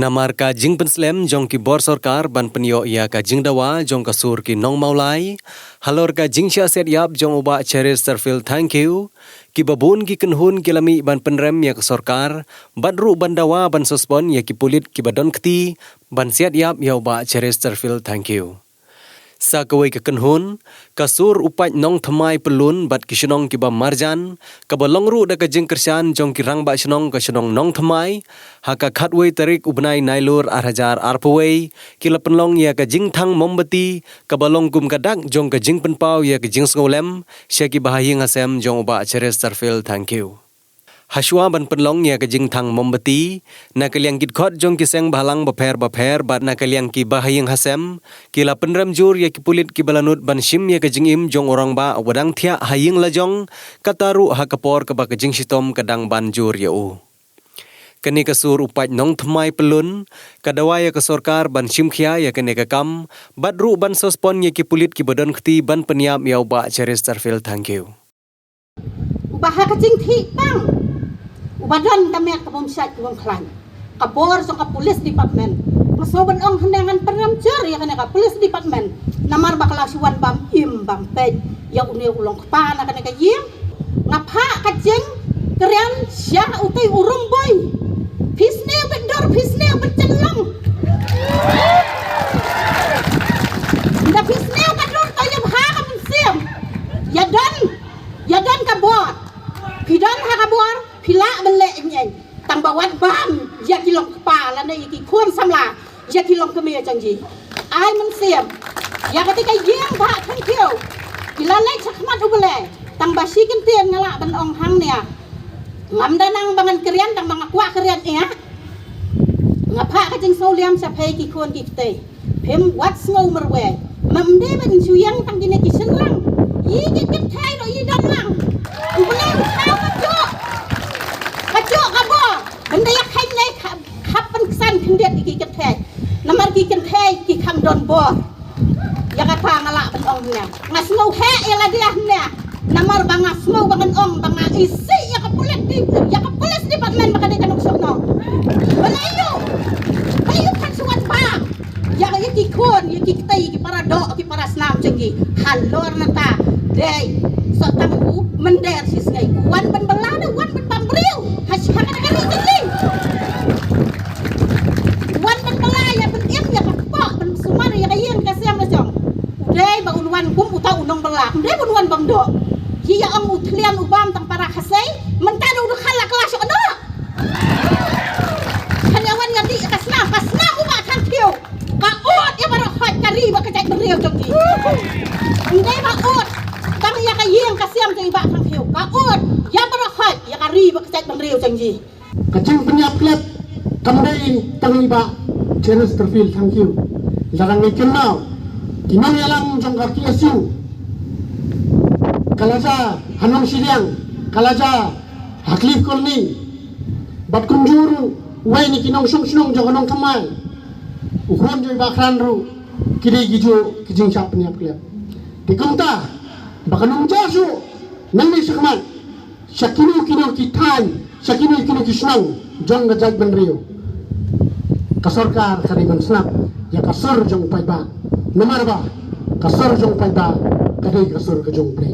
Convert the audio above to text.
Namar ka jing penslem jong ki bor sarkar ban penyo ya ka jing dawa jong ka sur ki nong maulai halor ka jing sya set yap jong uba cheris terfil thank you ki babun ki kenhun ki lami ban penrem ya ka sarkar ban ru ban dawa ban sospon ya ki pulit ki badon kti ban set yap ya uba cheris terfil thank you sa kawai ka kenhun kasur upat nong thamai pelun bat ki shnong ki ba marjan ka balong ru da ka jing kersan jong ki rang ba shnong ka shnong nong thamai ha ka khatwei tarik ubnai nailur 8000 arpawei ki la penlong ya ka jing thang mombati ka balong kum kadak jong ka jing penpau ya ka jing ngolem sya ki bahaying asem jong ba cheres tarfil thank you Haswa ban penlong ya ke jing thang mombati na kaliang kit khot jong ki seng balang baper bat na kaliang ki bahayeng hasem ki la penram jur ya ki pulit ki balanut ban shim ya ke jing im jong orang ba wadang thia hayeng la jong kataru ha kapor ka ba ke jing sitom kadang ban jur ya u kene kasur upat nong thmai pelun kadawa ya ke sarkar ban shim khia ya kene ka kam badru ban sospon ya ki pulit ki badon khti ban peniam ya ba cheris tarfil thank you bahha ka jing thi bang Ubadan kami kabum syat kabum klan. Kabor so ka police department. Masoban ong hendangan peramjar ya kana ka police department. Namar bakla suwan bam im bam pej. Ya uni ulong kepana kana ka yim. Ngapa ka jeng kerian syah utai urung boy. Pisne bedor pisne bercelang. Nda pisne bedor kaya bha ka mensim. Ya dan kabor. Pidan ha kabor. Pila belek nyai tang bawat bam ya kilong kepala na iki khon samla ya kilong kemia janji ai mensiam ya ketika yang ba thank you kila lai sakmat ubele tang basi kentien ngala ban ong hang nia ngam danang bangan kerian tang bangakwa kerian ya ngapa ka jing soliam sa phei ki khon ki te phem wat ngau merwe mamde ban suyang tang kine ki senrang yi ki ket thai ro yi dan lang ubele khao ka jo Kacuk kabo, benda yang kini kapan kesan kendiat di kete, namar di kete di kam don bor, ya kata ngalak benongnya, ngas mau he ya dia nya, namar bangas mau bangan ong bangan isi ya kepulis di departemen maka dia kanok sono, belayu kan suat bang, ya ikikun, ikiktai, para do, para senam cengi, halor nata, day, so tamu mender sisngai, wan ben belada, wan ben pambriu. Hasyakan kali jeli. Wan ben pelaya ben em ya kapok ben sumar ya kayeng kasem la jong. Dei ba unwan kum uta unong belak. Dei unwan bang do. Hi ya ang utlian ubam tang para khasai mentadu du khala kelas ono. Kanyawan ngadi kasna uba kan tiu. Ka ot ya bara hot kari ba kajai beriau jong ki. Dei ba ot tang ya kayeng kasem jong iba kan tiu. Ka ot ya bara hot ya kari ba kajai beriau janji. Kacang penyap klep kamdai tangiba cheris terfil thank you larang ikenau kinang yalang jong kaki asu kalaja hanong siliang kalaja haklif kolni bat kunjuru wai ni kinong sung jong hanong thamai ukron joi bakran ru kiri gijo kijing sap penyap klep dikumta bakanong jasu nang ni sakman Syakinu kino kitan, syakinu kino kisnang, jong ngajak benrio. Kasorkar kariban snap, ya kasor jong paiba. Namar ba, kasor jong paiba, kadai kasor ke jong play.